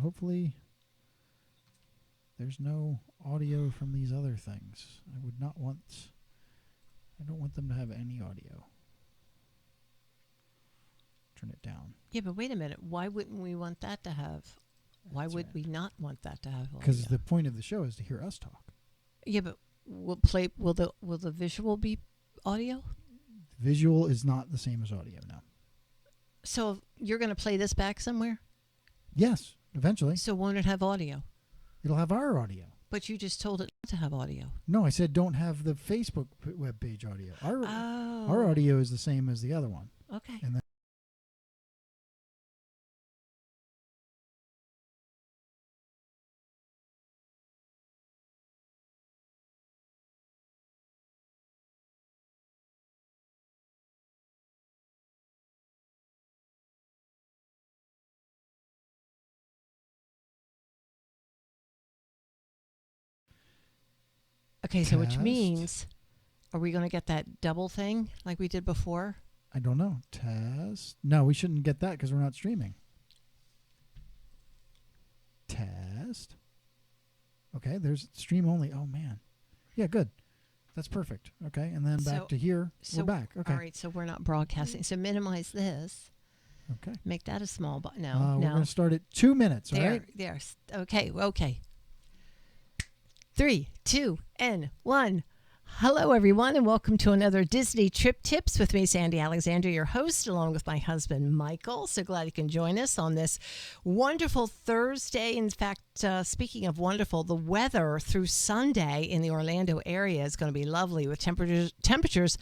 hopefully there's no audio from these other things. I don't want them to have any audio. Turn it down. Yeah, but wait a minute. Why wouldn't we want that to have? Why would we not want that to have audio? Because the point of the show is to hear us talk. Yeah, but will the visual be audio? Visual is not the same as audio now. So you're going to play this back somewhere? Yes, eventually. So won't it have audio? It'll have our audio. But you just told it not to have audio. No, I said don't have the Facebook webpage audio. Our audio is the same as the other one. Okay. And then Okay, so which Test. means, are we going to get that double thing like we did before? I don't know. Test. No, we shouldn't get that because we're not streaming. Test. Okay, there's stream only. Oh, man. Yeah, good. That's perfect. Okay, and then back to here. We're back. Okay. All right, so we're not broadcasting. So minimize this. Okay. Make that a small button. We're going to start at 2 minutes, all right? There. Okay. 3, 2, and 1. Hello, everyone, and welcome to another Disney Trip Tips with me, Sandy Alexander, your host, along with my husband, Michael. So glad you can join us on this wonderful Thursday. In fact, speaking of wonderful, the weather through Sunday in the Orlando area is going to be lovely with temperatures.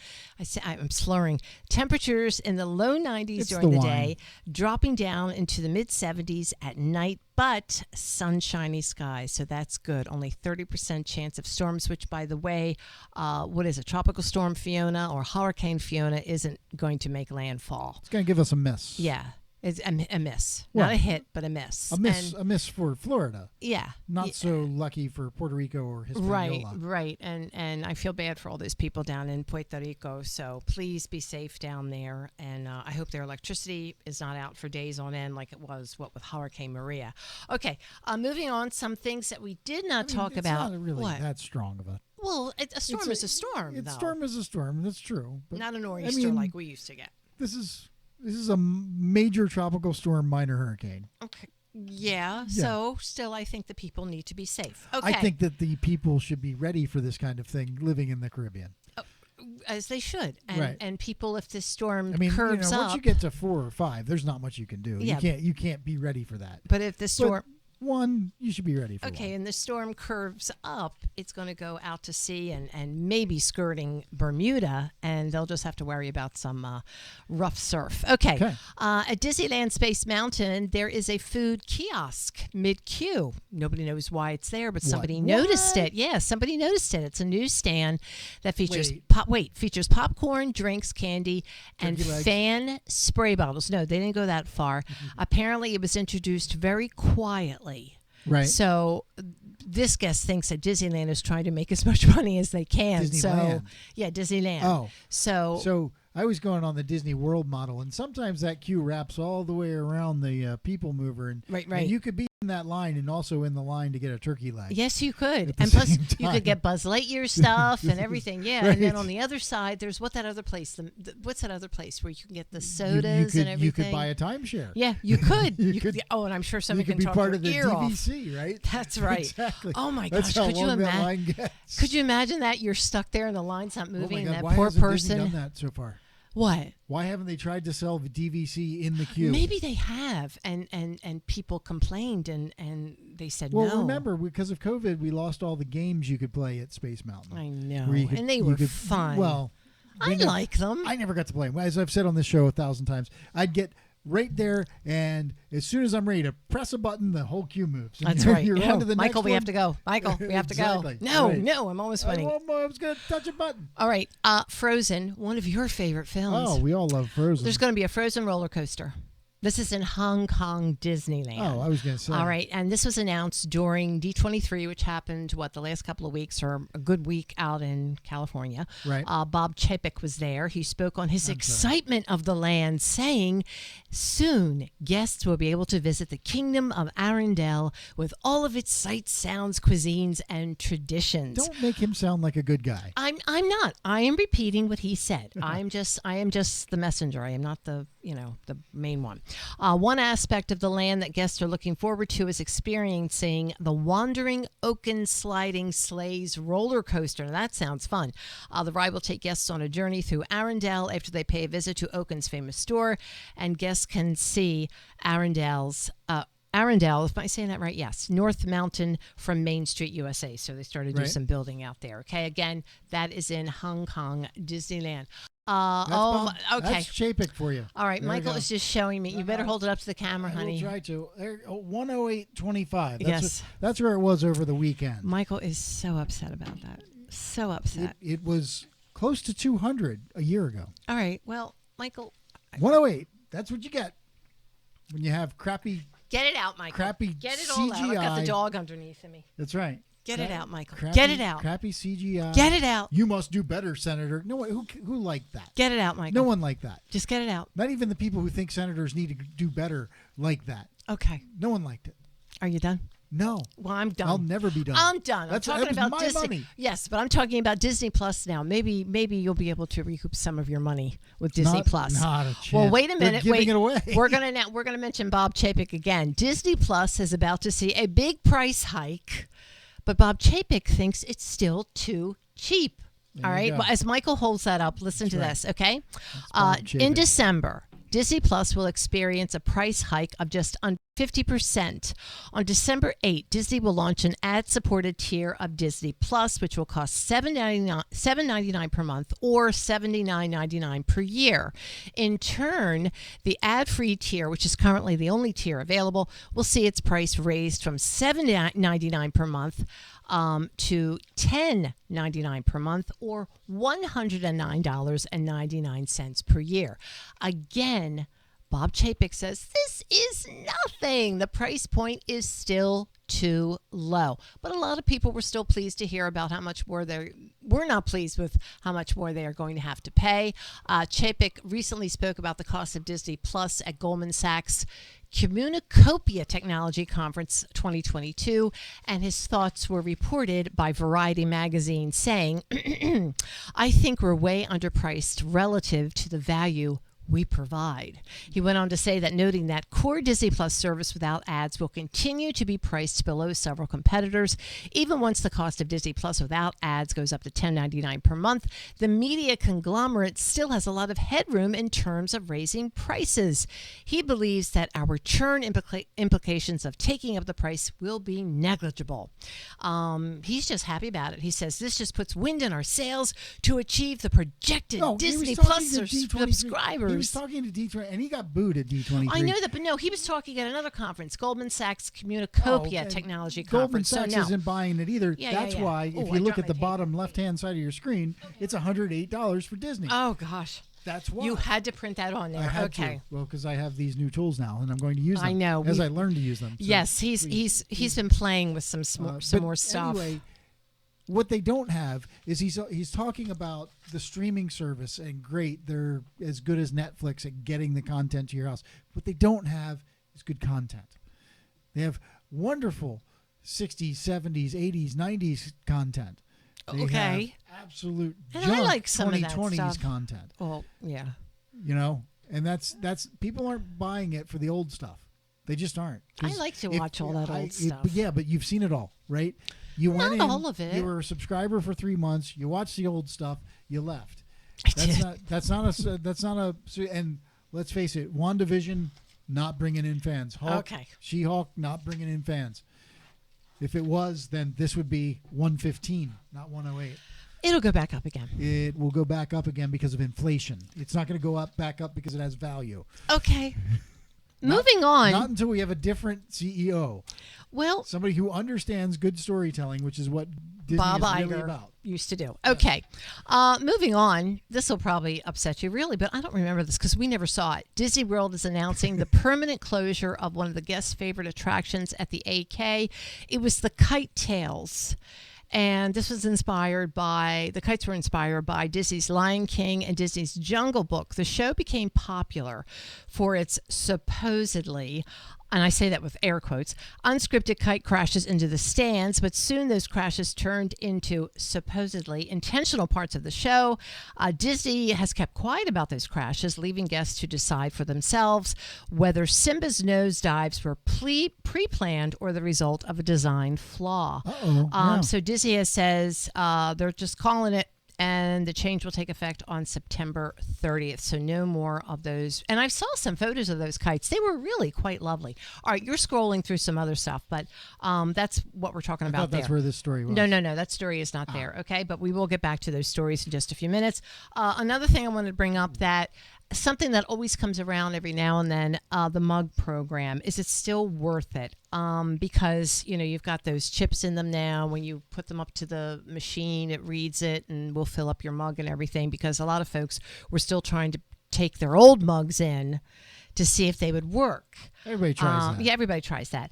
I'm slurring. Temperatures in the low 90s during the day, dropping down into the mid 70s at night, but sunshiny skies, so that's good. Only 30% chance of storms, which, by the way, Tropical Storm Fiona or Hurricane Fiona isn't going to make landfall. It's going to give us a miss. Yeah, it's a miss. Well, not a hit, but a miss. A miss for Florida. Yeah. Not so lucky for Puerto Rico or Hispaniola. Right. And I feel bad for all those people down in Puerto Rico, so please be safe down there. And I hope their electricity is not out for days on end like it was, with Hurricane Maria. Okay, moving on, some things that we did not talk about. It's not really that strong of a... Well, a storm is a storm, though. A storm is a storm, that's true. But not a nor'easter like we used to get. This is a major tropical storm, minor hurricane. Okay. Yeah. So still, I think the people need to be safe. Okay. I think that the people should be ready for this kind of thing living in the Caribbean. As they should. And, right. And people, if this storm curves up. Once you get to 4 or 5, there's not much you can do. Yeah. You can't be ready for that. But if the storm... One, you should be ready for Okay, one. and the storm curves up, it's going to go out to sea and maybe skirting Bermuda, and they'll just have to worry about some rough surf. Okay. At Disneyland Space Mountain, there is a food kiosk mid-queue. Nobody knows why it's there, but somebody noticed it. Yeah, somebody noticed it. It's a newsstand that features features popcorn, drinks, candy, and fan spray bottles. No, they didn't go that far. Apparently, it was introduced very quietly. Right. So this guest thinks that Disneyland is trying to make as much money as they can. Disneyland. So, yeah, Disneyland. Oh. So I was going on the Disney World model, and sometimes that queue wraps all the way around the people mover. And, right. And you could be in that line and also in the line to get a turkey leg. Yes, you could. And plus, you could get Buzz Lightyear stuff and everything. Yeah. Right. And then on the other side, there's what's that other place where you can get the sodas and everything? You could buy a timeshare. Yeah, you could. you could. Oh, and I'm sure someone can be talk part your of the ear DVC, off. right? That's right. Exactly. Oh my That's gosh! how long that line gets. Could you imagine that you're stuck there and the line's not moving, God, and why that poor hasn't person? Disney done that so far? What? Why haven't they tried to sell the DVC in the queue? Maybe they have, and people complained, and they said no. Well, remember, because of COVID, we lost all the games you could play at Space Mountain. I know, and they were fun. Well, I like them. I never got to play them. As I've said on this show 1,000 times, I'd get right there, and as soon as I'm ready to press a button, the whole queue moves. And That's right. You're on to the Michael, next we one. have to go. Michael, we have to Exactly. go. Right. No, I'm almost winning. I was going to touch a button. All right, Frozen, one of your favorite films. Oh, we all love Frozen. There's going to be a Frozen roller coaster. This is in Hong Kong Disneyland. Oh, I was going to say. All right. And this was announced during D23, which happened, the last couple of weeks or a good week out in California. Right. Bob Chapek was there. He spoke on his excitement of the land, saying, soon guests will be able to visit the Kingdom of Arendelle with all of its sights, sounds, cuisines, and traditions. Don't make him sound like a good guy. I'm not. I am repeating what he said. I am just the messenger. I am not the main one. One aspect of the land that guests are looking forward to is experiencing the Wandering Oaken Sliding Sleighs roller coaster. Now, that sounds fun. The ride will take guests on a journey through Arendelle after they pay a visit to Oaken's famous store, and guests can see Arendelle, if I'm saying that right, yes, North Mountain from Main Street, USA. So they started to do some building out there. Okay, again, that is in Hong Kong Disneyland. Okay. That's Chapek for you. All right, Michael is just showing me. You better hold it up to the camera, honey. I will try to. 108.25. Yes. That's where it was over the weekend. Michael is so upset about that. So upset. It was close to 200 a year ago. All right, well, Michael. 108. That's what you get when you have crappy. Get it out, Michael. Crappy Get it CGI. all out. I've got the dog underneath of me. That's right. Get it out, Michael. Crappy, Get it out. Crappy CGI. Get it out. You must do better, Senator. No one who liked that. Get it out, Michael. No one liked that. Just get it out. Not even the people who think senators need to do better like that. Okay. No one liked it. Are you done? No. Well, I'm done. I'll never be done. I'm done. That I'm talking was about my Disney. money. Yes, but I'm talking about Disney Plus now. Maybe you'll be able to recoup some of your money with Disney Plus. Not a chance. Well, wait a minute. They're giving it away. We're gonna mention Bob Chapek again. Disney Plus is about to see a big price hike, but Bob Chapek thinks it's still too cheap. All right. Well, as Michael holds that up, listen to this. Okay. In December, Disney Plus will experience a price hike of just under 50%. On December 8, Disney will launch an ad-supported tier of Disney Plus, which will cost $7.99 per month or $79.99 per year. In turn, the ad-free tier, which is currently the only tier available, will see its price raised from $7.99 per month to $10.99 per month or $109.99 per year. Again, Bob Chapek says this is nothing. The price point is still too low. But a lot of people were still pleased to hear about how much more we're not pleased with how much more they are going to have to pay. Chapek recently spoke about the cost of Disney Plus at Goldman Sachs Communicopia Technology Conference 2022, and his thoughts were reported by Variety magazine saying, I think we're way underpriced relative to the value we provide. He went on to say that, noting that core Disney Plus service without ads will continue to be priced below several competitors. Even once the cost of Disney Plus without ads goes up to $10.99 per month, the media conglomerate still has a lot of headroom in terms of raising prices. He believes that our churn implications of taking up the price will be negligible. He's just happy about it. He says this just puts wind in our sails to achieve the projected Disney Plus subscribers. He was talking to D23, and he got booed at D23. I know that, but no, he was talking at another conference, Goldman Sachs Communicopia Technology Goldman Conference. Sachs isn't buying it either. Yeah, That's why, if you look at the bottom left-hand side of your screen, it's $108 for Disney. Oh, gosh. That's why. You had to print that on there. I had to. Well, because I have these new tools now, and I'm going to use them. I know. As I learn to use them. So yes, he's been playing with some more stuff. Anyway, what they don't have is he's talking about the streaming service, and great, they're as good as Netflix at getting the content to your house. What they don't have is good content. They have wonderful 60s, 70s, 80s, 90s content. They have absolute and junk I like some 2020s of that stuff. content. Well, yeah. You know, and that's people aren't buying it for the old stuff. They just aren't. I like to watch all that old stuff. But you've seen it all, right? You went in, all of it. You were a subscriber for 3 months. You watched the old stuff. You left. That's not a. And let's face it, WandaVision not bringing in fans. She-Hulk not bringing in fans. If it was, then this would be 115, not 108. It'll go back up again. It will go back up again because of inflation. It's not going to go back up because it has value. Okay. moving on. Not until we have a different CEO. Well, Somebody who understands good storytelling, which is what Disney Bob is really Iger about. used to do. Okay. Moving on. This will probably upset you, really, but I don't remember this because we never saw it. Disney World is announcing the permanent closure of one of the guest favorite attractions at the AK. It was the Kite Tales. And this was the kites were inspired by Disney's Lion King and Disney's Jungle Book. The show became popular for its supposedly, and I say that with air quotes, unscripted kite crashes into the stands, but soon those crashes turned into supposedly intentional parts of the show. Disney has kept quiet about those crashes, leaving guests to decide for themselves whether Simba's nosedives were pre-planned or the result of a design flaw. Yeah. So Disney says they're just calling it, and the change will take effect on September 30th. So no more of those. And I saw some photos of those kites. They were really quite lovely. All right, you're scrolling through some other stuff, but that's what we're talking I about thought that's there. where this story was. No, that story is not there, okay? But we will get back to those stories in just a few minutes. Another thing I wanted to bring up, that something that always comes around every now and then, the mug program. Is it still worth it? Because, you've got those chips in them now. When you put them up to the machine, it reads it and will fill up your mug and everything, because a lot of folks were still trying to take their old mugs in to see if they would work. Everybody tries that. Yeah, everybody tries that.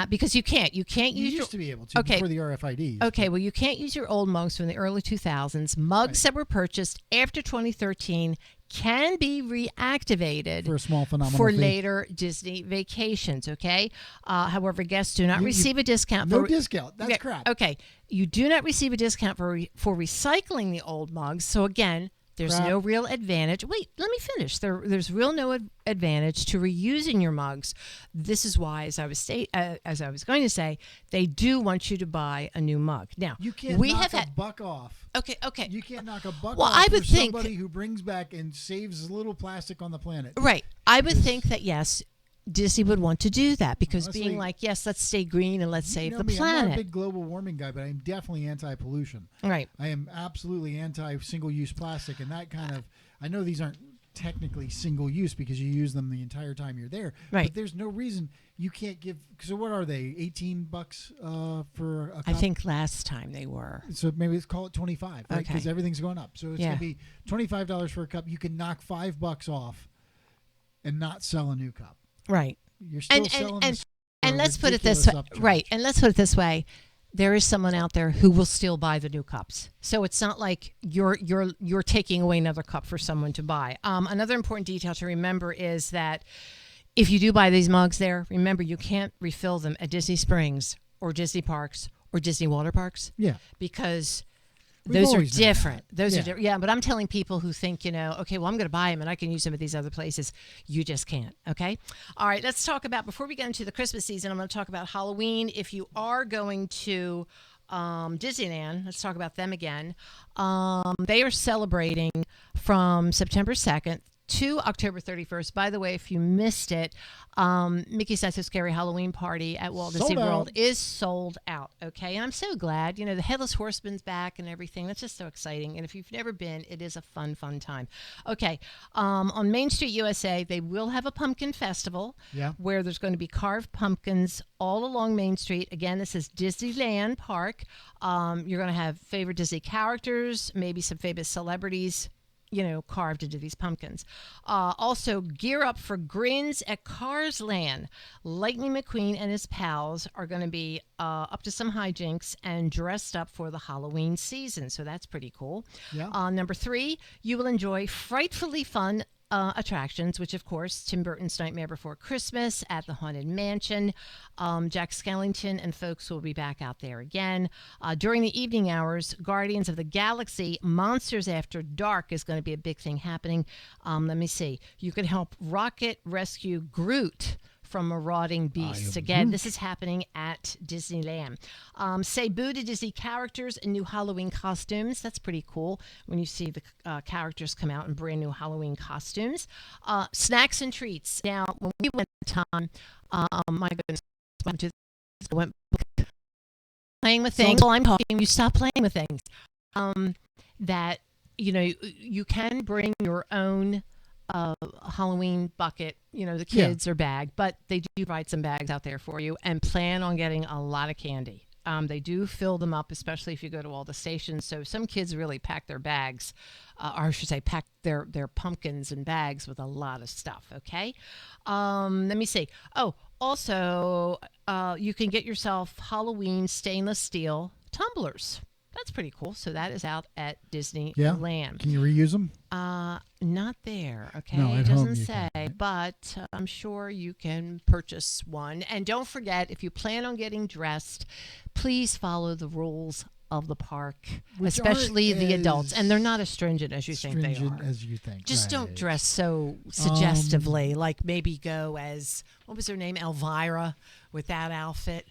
Because you can't You use used to be able to before the RFIDs. Okay, well, you can't use your old mugs from the early 2000s. Mugs that were purchased after 2013 can be reactivated For a small phenomenal for fee. later Disney vacations, okay? However, guests do not receive a discount. No discount. That's crap. Okay, you do not receive a discount for recycling the old mugs. So again, there's no real advantage. Wait, let me finish. There's no advantage to reusing your mugs. This is why, as I was going to say, they do want you to buy a new mug. Now, You can't we knock have a had. buck off. Okay. You can't knock a buck Well, off I for would think- somebody who brings back and saves little plastic on the planet. Right. I would think that, yes, Disney would want to do that, because Honestly, being like, yes, let's stay green and let's save You know the me, I'm not a planet. big global warming guy, but I'm definitely anti-pollution. Right. I am absolutely anti-single-use plastic, and that kind of, I know these aren't technically single-use because you use them the entire time you're there. Right. But there's no reason you can't give. So what are they? $18 for a cup? I think last time they were. So maybe let's call it 25, right? Because Okay. everything's going up. So it's Yeah. gonna be $25 for a cup. You can knock $5 off, and not sell a new cup. Right. You're still And- selling. and- this And for a let's put it this way. ridiculous upcharge. Right. And let's put it this way. There is someone out there who will still buy the new cups. So it's not like you're taking away another cup for someone to buy. Another important detail to remember is that if you do buy these mugs there, remember you can't refill them at Disney Springs or Disney Parks or Disney Water Parks, Yeah. because We've those are always done different. Those Yeah. are different. Yeah, but I'm telling people who think, okay, well, I'm going to buy them and I can use them at these other places. You just can't. Okay. All right. Let's talk about, before we get into the Christmas season, I'm going to talk about Halloween. If you are going to Disneyland, let's talk about them again. They are celebrating from September 2nd to October 31st. By the way, if you missed it, Mickey's Not So Scary Halloween Party at Walt Disney Sold out. World is sold out. Okay, and I'm so glad. The Headless Horseman's back and everything. That's just so exciting. And if you've never been, it is a fun time. Okay, on Main Street USA, they will have a pumpkin festival. Yeah. Where there's going to be carved pumpkins all along Main Street. Again, this is Disneyland Park. You're going to have favorite Disney characters, maybe some famous celebrities, carved into these pumpkins. Also, gear up for grins at Cars Land. Lightning McQueen and his pals are going to be up to some hijinks and dressed up for the Halloween season. So that's pretty cool. Yeah. Number 3, you will enjoy frightfully fun attractions, which of course Tim Burton's Nightmare Before Christmas at the Haunted Mansion. Jack Skellington and folks will be back out there again. During the evening hours, Guardians of the Galaxy Monsters After Dark is going to be a big thing happening. Let me see. You can help Rocket rescue Groot from marauding beasts. Again, this is happening at Disneyland. Say boo to Disney characters in new Halloween costumes. That's pretty cool when you see the characters come out in brand new Halloween costumes. Snacks and treats. Now, when we went to time, my goodness, went playing with things. While I'm talking, you stop playing with things. That you can bring your own Halloween bucket, the Yeah. kids or bag, but they do provide some bags out there for you, and plan on getting a lot of candy. They do fill them up, especially if you go to all the stations. So some kids really pack their bags, or I should say, pack their pumpkins and bags with a lot of stuff. Okay, let me see. Oh, also, you can get yourself Halloween stainless steel tumblers. That's pretty cool. So that is out at Yeah. Disneyland. Can you reuse them? Not there. Okay, No, it at home doesn't you say, can, right? but I'm sure you can purchase one. And don't forget, if you plan on getting dressed, please follow the rules of the park, Which especially aren't the adults. as And they're not as stringent as you think they Stringent are. as you think. Just don't Right. dress so suggestively. Like maybe go as, what was her name, Elvira, with that outfit.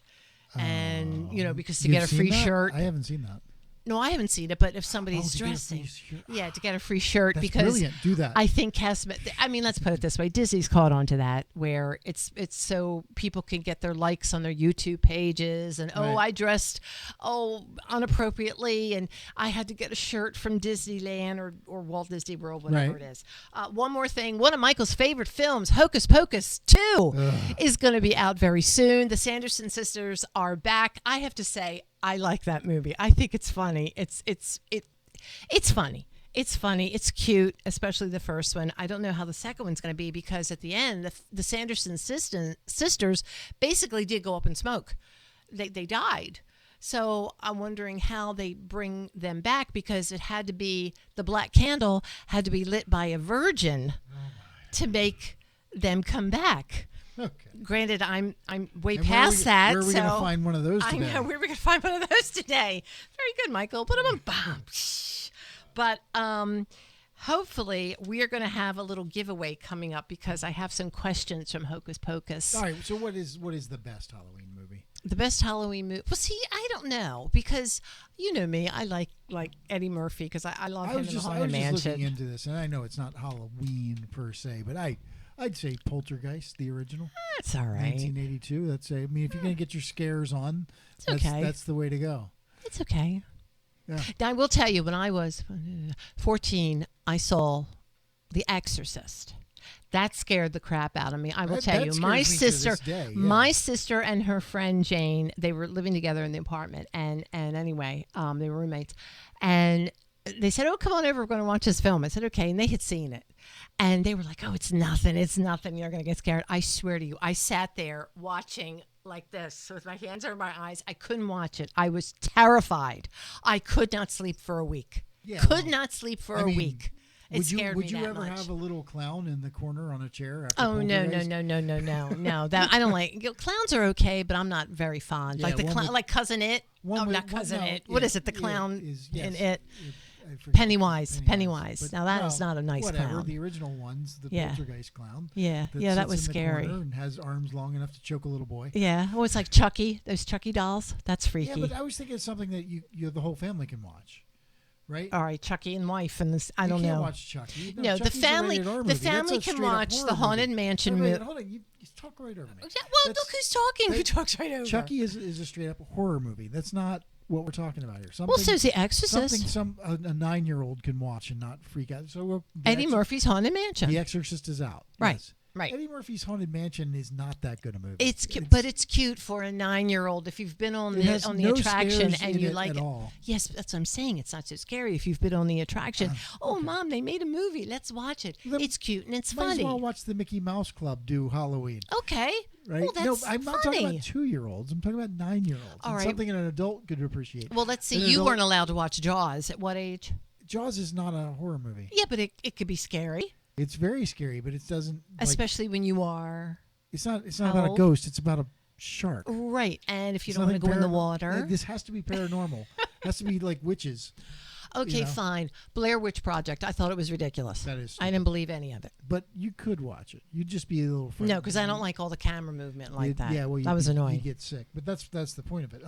And because to You've get a seen free that? shirt. I haven't seen that. No, I haven't seen it, but if somebody's to get a free dressing, shirt. yeah, to get a free shirt, That's because brilliant. Do that. I think let's put it this way: Disney's caught on to that, where it's so people can get their likes on their YouTube pages, and Right. I dressed inappropriately, and I had to get a shirt from Disneyland or Walt Disney World, whatever Right. it is. One more thing: one of Michael's favorite films, Hocus Pocus 2, is going to be out very soon. The Sanderson sisters are back. I have to say, I like that movie. I think it's funny. It's funny. It's funny. It's cute, especially the first one. I don't know how the second one's going to be, because at the end, the Sanderson sisters basically did go up in smoke. They died. So I'm wondering how they bring them back, because it had to be, the black candle had to be lit by a virgin to make them come back. Okay. Granted, I'm way And past that. Where are we so going to find one of those I today? know where we could find one of those today. Very good, Michael. Put them on bomb. But hopefully we are going to have a little giveaway coming up, because I have some questions from Hocus Pocus. All right. So what is the best Halloween movie? The best Halloween movie. Well, see, I don't know, because you know me. I like Eddie Murphy, because I love him in the I Haunted was just Mansion. looking into this, and I know it's not Halloween per se, but I'd say Poltergeist, the original, That's all right. 1982. That's I mean, if you're gonna get your scares on, okay. That's the way to go. It's okay. Yeah. Now, I will tell you, when I was 14, I saw The Exorcist. That scared the crap out of me. I will That- tell that you, scares my me to sister, this day, yeah. my sister and her friend Jane, they were living together in the apartment, and anyway, they were roommates, and they said, "Oh, come on over, we're going to watch this film." I said, "Okay," and they had seen it, and they were like, "Oh, it's nothing. You're going to get scared." I swear to you, I sat there watching like this with my hands over my eyes. I couldn't watch it. I was terrified. I could not sleep for a week. Yeah, Could well, not sleep for I a mean, week. It scared would me you that ever much. have a little clown in the corner on a chair? After Oh no Poltergeist? no! That I don't like. Clowns are okay, but I'm not very fond. Yeah, like the one clown, with- like Cousin It. One Oh, with- not Cousin no, It. What yeah, is it? The yeah, clown yes, in It. I forget. Pennywise. But, Now that is not a nice whatever, clown. The original ones, the Yeah. Poltergeist clown. Yeah, that yeah, that sits was in the scary. corner and has arms long enough to choke a little boy. Yeah. Oh, it's like Chucky. Those Chucky dolls. That's freaky. Yeah, but I was thinking it's something that you the whole family can watch, right? All right, Chucky and wife and this. I you don't can't know. watch Chucky. No, the Chucky's a family. rated R The movie. That's family a can straight-up watch horror the Haunted movie. Mansion Wait, movie. hold on, you talk right over me. Yeah, well, That's- look who's talking. Who that- talks right over? Chucky is a straight up horror movie. That's not what we're talking about here. Something, Well, so's The Exorcist. something a 9-year-old can watch and not freak out. So Eddie Murphy's Haunted Mansion. The Exorcist is out. Right. Yes. Right. Eddie Murphy's Haunted Mansion is not that good a movie. It's cute, but it's cute for a 9-year-old. If you've been on It the has on the no attraction scares and in you it like at it, all. yes, that's what I'm saying. It's not so scary if you've been on the attraction. Oh, okay. Mom, they made a movie. Let's watch it. Then It's cute and it's Might funny. as well watch the Mickey Mouse Club do Halloween. Okay. Right? Well, that's no, I'm not funny. talking about 2-year-olds. I'm talking about 9-year-olds. All And right. Something an adult could appreciate. Well, let's see. An You adult- weren't allowed to watch Jaws. At what age? Jaws is not a horror movie. Yeah, but it could be scary, It's very scary, but it doesn't. Like, especially when you are it's not how about old? a ghost. It's about a shark. right. And if you It's don't want to nothing go in the paranormal. water. This has to be paranormal. Has to be like witches. Okay, know. fine. Blair Witch Project. I thought it was ridiculous. That is I didn't believe any of it. But you could watch it. You'd just be a little afraid. No, because I don't like all the camera movement like that. Yeah, well, that was you annoying. get sick. But that's the point of it.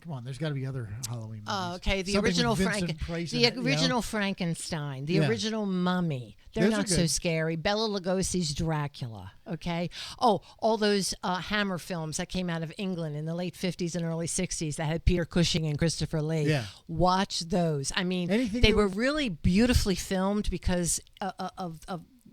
Come on, there's got to be other Halloween movies. Oh, okay. The Something with original Vincent Price in the it, you know? original Frankenstein, the Yeah. original Mummy. They're Those are not so good. scary. Bela Lugosi's Dracula. Okay. Oh, all those Hammer films that came out of England in the late 50s and early 60s that had Peter Cushing and Christopher Lee. Yeah. Watch those. I mean, Anything they that were was- really beautifully filmed because of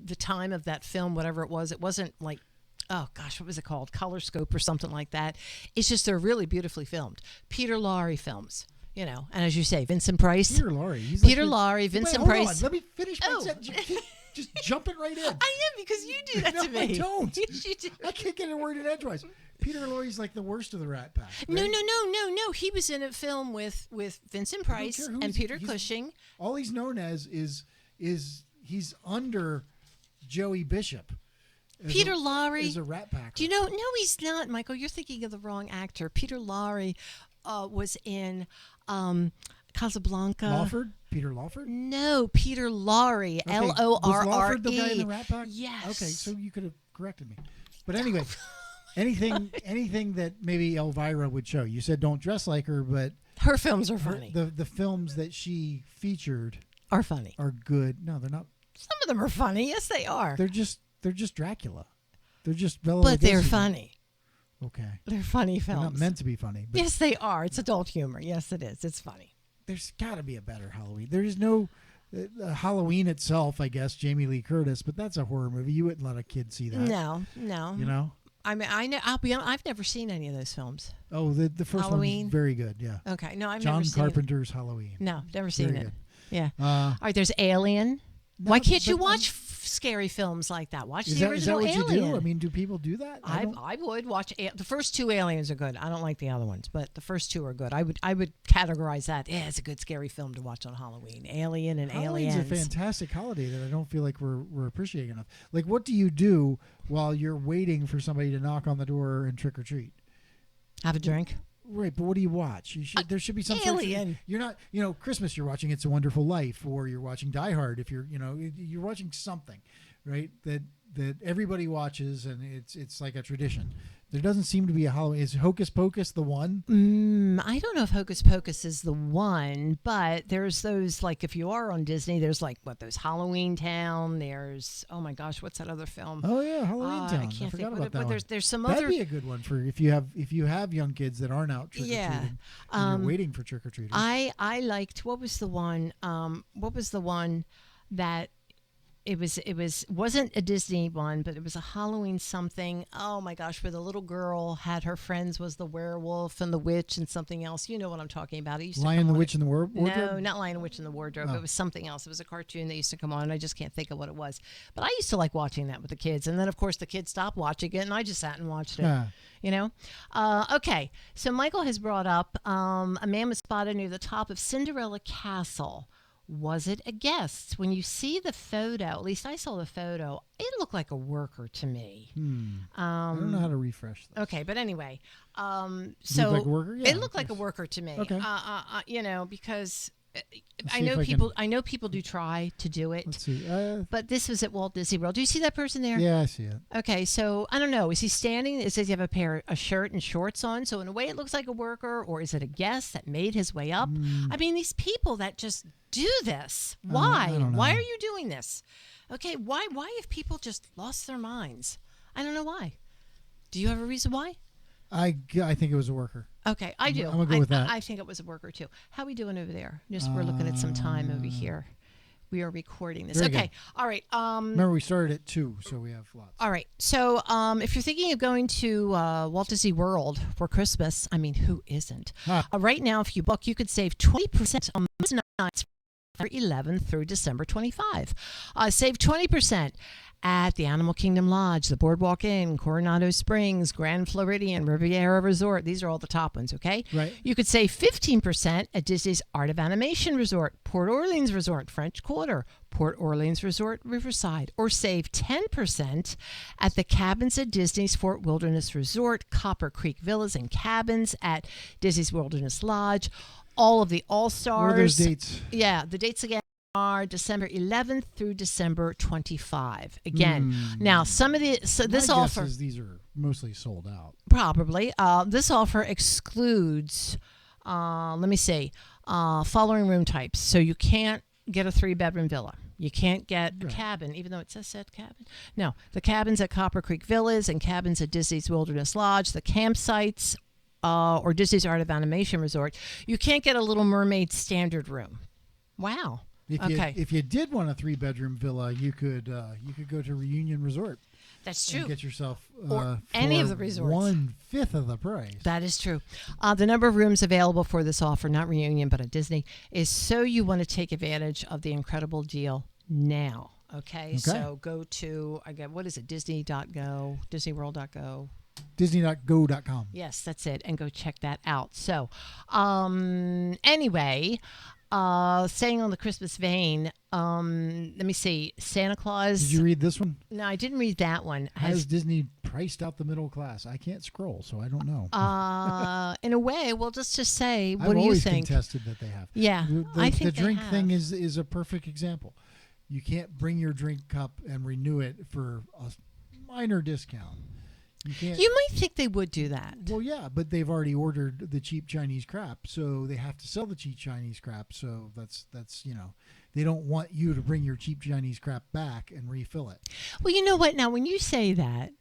the time of that film, whatever it was. It wasn't like, oh gosh, what was it called? Color Scope or something like that. It's just they're really beautifully filmed. Peter Lorre films, you know, and as you say, Vincent Price. Peter Lorre. He's Peter like Lorre, Wait, Vincent hold Price. on. Let me finish my Oh. sentence. You keep just jumping right in. I am because you do that No, to me. I don't. Yes, you do. I can't get a word in edgewise. Peter Lorre's like the worst of the Rat Pack. No, right? no. He was in a film with Vincent Price care who and he's- Peter he's- Cushing. All he's known as is he's under Joey Bishop. as Peter a, Lorre. is a Rat Packer. Do you know? No, he's not, Michael. You're thinking of the wrong actor. Peter Lorre was in Casablanca. Lawford? Peter Lawford? No, Peter Lorre. Okay, Lorre. Was Lawford the guy in the Rat Pack? Yes. Okay, so you could have corrected me. But anyway, anything that maybe Elvira would show. You said don't dress like her, but Her films are funny. the films that she featured Are funny. are good. No, they're not. Some of them are funny. Yes, they are. They're just Dracula. They're just Bela But they're Lugosi. funny. Okay. They're funny They're films. not meant to be funny, but Yes, they are. It's adult humor. Yes, it is. It's funny. there's got to be a better Halloween. There is no Halloween itself, I guess. Jamie Lee Curtis, but that's a horror movie. You wouldn't let a kid see that. No. You know? I mean, I'll be honest, I've never seen any of those films. Oh, the first Halloween? one's very good. Yeah. Okay. No, I've John never seen it. Carpenter's Halloween. No, never seen Very it. good. Yeah. Uh, All right, there's Alien. no, Why can't you but, watch scary films like that? Watch Is the that original what you Alien. do? I mean, do people do that? I would watch the first two Aliens are good. I don't like the other ones, but the first two are good. I would categorize that. Yeah, it's a good scary film to watch on Halloween. Alien and Halloween's Aliens. a fantastic holiday that I don't feel like we're appreciating enough. Like, what do you do while you're waiting for somebody to knock on the door and trick or treat? Have a drink. Right, but what do you watch? There should be some sort of- Alien. you're not, Christmas. You're watching It's a Wonderful Life, or you're watching Die Hard. If you're watching something, right? That everybody watches, and it's like a tradition. There doesn't seem to be a Halloween. Is Hocus Pocus the one? I don't know if Hocus Pocus is the one, but there's those, like, if you are on Disney, there's like those Halloween Town. There's, oh my gosh, what's that other film? Oh yeah, Halloween Town. I can't forgot think. about that But one. there's some That'd other. be a good one for if you have young kids that aren't out trick or treating. Yeah. And you're waiting for trick or treaters. I liked, what was the one that it wasn't a Disney one, but it was a Halloween something. Oh my gosh, where the little girl had her friends was the werewolf and the witch and something else. You know what I'm talking about. It used to Lion, come the on Witch, and the Wardrobe. No, not Lion and Witch in the Wardrobe. Oh. It was something else. It was a cartoon that used to come on, and I just can't think of what it was. But I used to like watching that with the kids. And then, of course, the kids stopped watching it, and I just sat and watched it. Ah. You know? Okay, so Michael has brought up a man was spotted near the top of Cinderella Castle. Was it a guest? When you see the photo, at least I saw the photo, it looked like a worker to me. I don't know how to refresh this. Okay, but anyway, so Looked like a worker? Yeah, it looked like a yes. worker to me. Okay. Because I see know if I people. can- I know people do try to do it, Let's see. but this was at Walt Disney World. Do you see that person there? Yeah, I see it. Okay, so I don't know. Is he standing? It says he have a shirt and shorts on. So in a way, it looks like a worker, or is it a guest that made his way up? I mean, these people that just do this. Why? I don't Why know. are you doing this? Okay, why? Why have people just lost their minds? I don't know why. Do you have a reason why? I think it was a worker. Okay, I do. I'm gonna go with that. I think it was a worker too. How are we doing over there? Just we're looking at some time over here. We are recording this. Very Okay. good. All right. Remember, we started at 2, so we have lots. All right. So, if you're thinking of going to Walt Disney World for Christmas, I mean, who isn't? Huh. Right now, if you book, you could save 20% on most nights from December 11th through December 25. Save 20% at the Animal Kingdom Lodge, the Boardwalk Inn, Coronado Springs, Grand Floridian, Riviera Resort. These are all the top ones, okay? Right. You could save 15% at Disney's Art of Animation Resort, Port Orleans Resort, French Quarter, Port Orleans Resort, Riverside, or save 10% at the cabins at Disney's Fort Wilderness Resort, Copper Creek Villas and Cabins at Disney's Wilderness Lodge. All of the All-Stars. What are those dates? Yeah, the dates again are December 11th through December 25. Again, now some of this My guess offer is these are mostly sold out. probably this offer excludes Let me see. Following room types. So you can't get a 3-bedroom villa. You can't get a cabin, even though it says set cabin. No, the cabins at Copper Creek Villas and cabins at Disney's Wilderness Lodge, the campsites, or Disney's Art of Animation Resort. You can't get a Little Mermaid standard room. Wow. If you did want a 3-bedroom villa, you could go to Reunion Resort. That's true. And get yourself or any of the resorts 1/5 of the price. That is true. The number of rooms available for this offer, not Reunion, but at Disney, is so you want to take advantage of the incredible deal now. Okay. So go to what is it? Disney.go, DisneyWorld.go. Disney.go.com. Yes, that's it. And go check that out. So, anyway, staying on the Christmas vein, let me see. Santa Claus. Did you read this one? No, I didn't read that one. Has Disney priced out the middle class? I can't scroll, so I don't know. In a way, well, just to say, what I've do you always think? contested that they have. Yeah, I think the drink they have. thing is a perfect example. You can't bring your drink cup and renew it for a minor discount. You can't. You might think they would do that. Well, yeah, but they've already ordered the cheap Chinese crap, so they have to sell the cheap Chinese crap. So that's they don't want you to bring your cheap Chinese crap back and refill it. Well, you know what? Now, when you say that,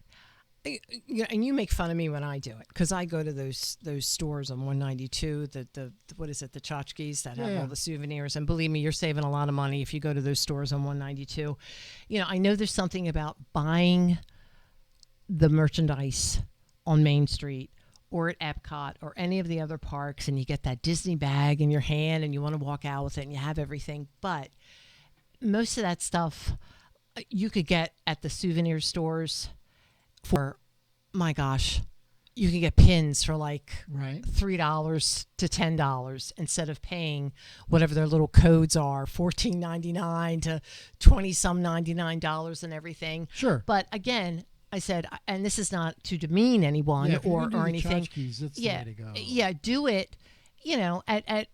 and you make fun of me when I do it, because I go to those stores on 192, the what is it, the tchotchkes that have all the souvenirs, and believe me, you're saving a lot of money if you go to those stores on 192. I know there's something about buying the merchandise on Main Street or at Epcot or any of the other parks, and you get that Disney bag in your hand and you want to walk out with it and you have everything, but most of that stuff you could get at the souvenir stores for, my gosh, you can get pins for like $3 to $10 instead of paying whatever their little codes are, $14.99 to $20-some-$99 and everything. Sure. But again, I said, and this is not to demean anyone or anything. That's the way to go. Yeah, do it, at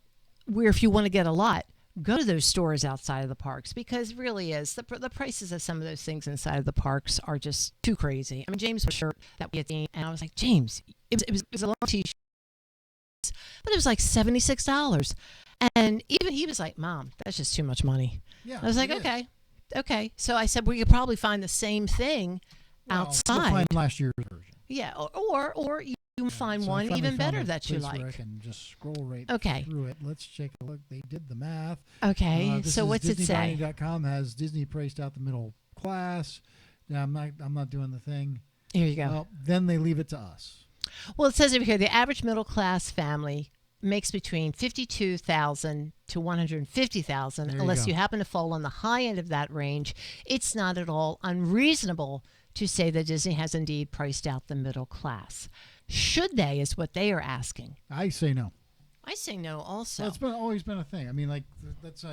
where if you want to get a lot, go to those stores outside of the parks, because it really is the prices of some of those things inside of the parks are just too crazy. I mean, James was a shirt that we had seen, and I was like, James, it was a long t-shirt, but it was like $76, and even he was like, Mom, that's just too much money. Yeah, I was like, okay. So I said we could probably find the same thing outside. We'll find last year's version. Yeah, or you find one even better that you like. Where I can just scroll right through it. Let's take a look. They did the math. Okay, so what's it say? DisneyDining.com has Disney priced out the middle class. Now I'm not doing the thing. Here you go. Well, then they leave it to us. Well, it says over here the average middle class family makes between $52,000 to $150,000, unless you happen to fall on the high end of that range. It's not at all unreasonable to say that Disney has indeed priced out the middle class. Should they, is what they are asking. I say no. I say no also. Well, it's always been a thing. I mean, like, that's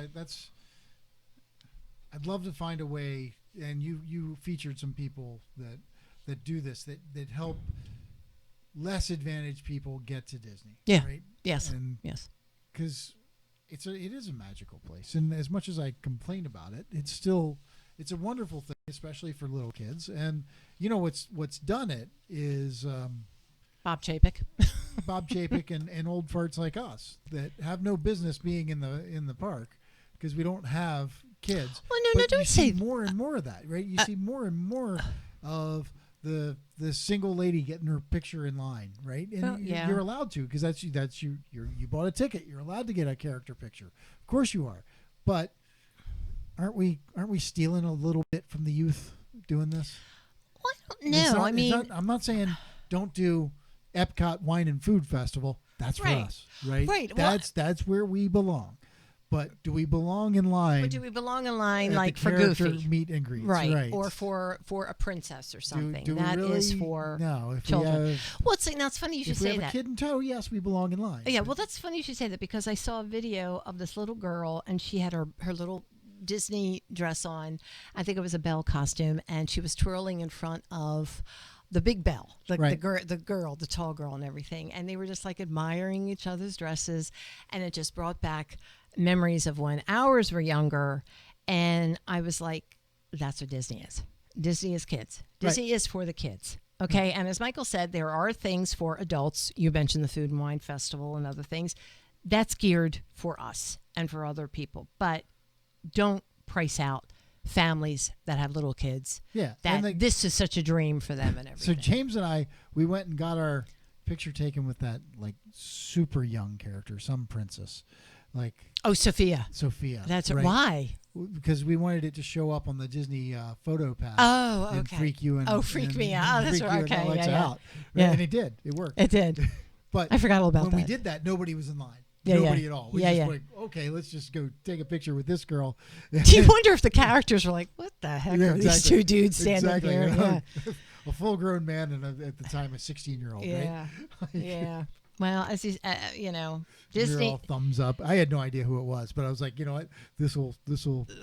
I'd love to find a way, and you featured some people that do this, that help less advantaged people get to Disney. Yeah. Right? Yes. And yes. Because it is a magical place, and as much as I complain about it, it's a wonderful thing, especially for little kids. And what's done it is Bob Chapek. Bob Chapek and old farts like us that have no business being in the park because we don't have kids. Well, no, don't say more and more of that, right? You see more and more of the single lady getting her picture in line, right? And you're allowed to, because that's you bought a ticket. You're allowed to get a character picture. Of course you are, but aren't we stealing a little bit from the youth doing this? Well, I don't know. I'm not saying don't do Epcot Wine and Food Festival. That's for us, right? Right. That's where we belong. But do we belong in line? Or do we belong in line at like the for Goofy meet and greets? Right. Or for a princess or something. That is for children. It's funny you should say that. If we have a kid in tow, yes, we belong in line. Yeah, well, that's funny you should say that, because I saw a video of this little girl, and she had her little Disney dress on. I think it was a Belle costume, and she was twirling in front of the Big Belle, the tall girl and everything. And they were just like admiring each other's dresses, and it just brought back memories of when ours were younger. And I was like, that's what Disney is. Disney is kids. Disney is for the kids. Okay. And as Michael said, there are things for adults. You mentioned the Food and Wine Festival and other things. That's geared for us and for other people. But don't price out families that have little kids. Yeah. That this is such a dream for them and So everything. James and I, we went and got our picture taken with that like super young character, some princess, like Oh, Sophia. Sophia. That's right? Why? Because we wanted it to show up on the Disney photo pass. Oh, And okay. freak you and freak me out. Oh, that's freak right. you and Okay, Alexa yeah. out. Yeah. And it did. It worked. It did. But I forgot all about when that. we did that, nobody was in line. Yeah, Nobody yeah. at all. We Yeah, just yeah. like, okay, let's just go take a picture with this girl. Do you wonder if the characters were like, what the heck Yeah, are these exactly. two dudes standing Exactly. here? Yeah. A full-grown man and at the time a 16-year-old, Yeah. right? Yeah. Well, as you, you know, They're Disney. all thumbs up. I had no idea who it was, but I was like, you know what? This will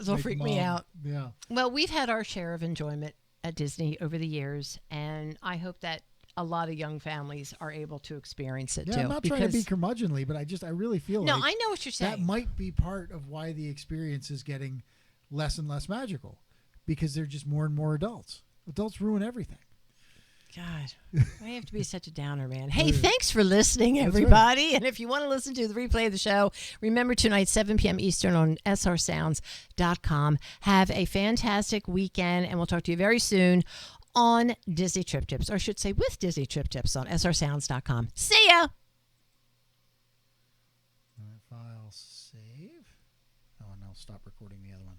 make freak me Mom- out. Yeah. Well, we've had our share of enjoyment at Disney over the years, and I hope that a lot of young families are able to experience it Yeah, too. I'm not trying to be curmudgeonly, but I really feel no, like I know what you're saying. that might be part of why the experience is getting less and less magical, because they're just more and more adults. Adults ruin everything. God, I have to be such a downer, man. Hey, thanks for listening, That's everybody. And if you want to listen to the replay of the show, remember tonight, 7 p.m. Eastern on srsounds.com. Have a fantastic weekend, and we'll talk to you very soon on Disney Trip Tips, or I should say with Disney Trip Tips on srsounds.com. See ya! File save. Oh, and I'll stop recording the other one.